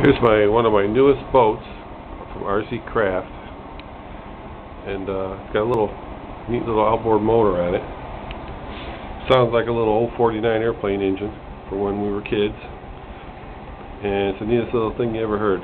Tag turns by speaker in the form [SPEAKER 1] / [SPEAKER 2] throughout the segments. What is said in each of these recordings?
[SPEAKER 1] Here's one of my newest boats from RC Craft, and it's got a neat little outboard motor on it. Sounds like a little old 49 airplane engine from when we were kids, and it's the neatest little thing you ever heard.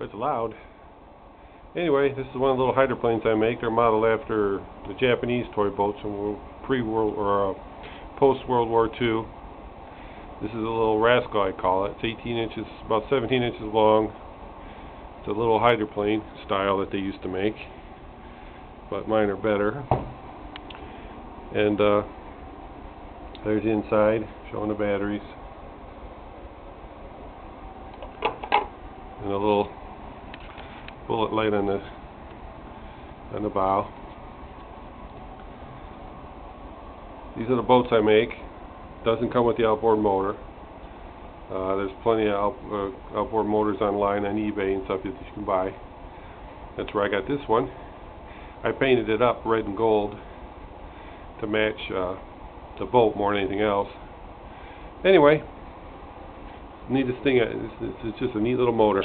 [SPEAKER 1] It's loud. Anyway, this is one of the little hydroplanes I make. They're modeled after the Japanese toy boats from pre-World or post-World War II. This is a little rascal, I call it. It's 18 inches, about 17 inches long. It's a little hydroplane style that they used to make, but mine are better. And there's the inside, showing the batteries, and a little bullet light on the bow. These are the boats I make. Doesn't come with the outboard motor. There's plenty of outboard motors online on eBay and stuff that you can buy. That's where I got this one. I painted it up red and gold to match the boat more than anything else. Anyway, neatest thing, it's just a neat little motor.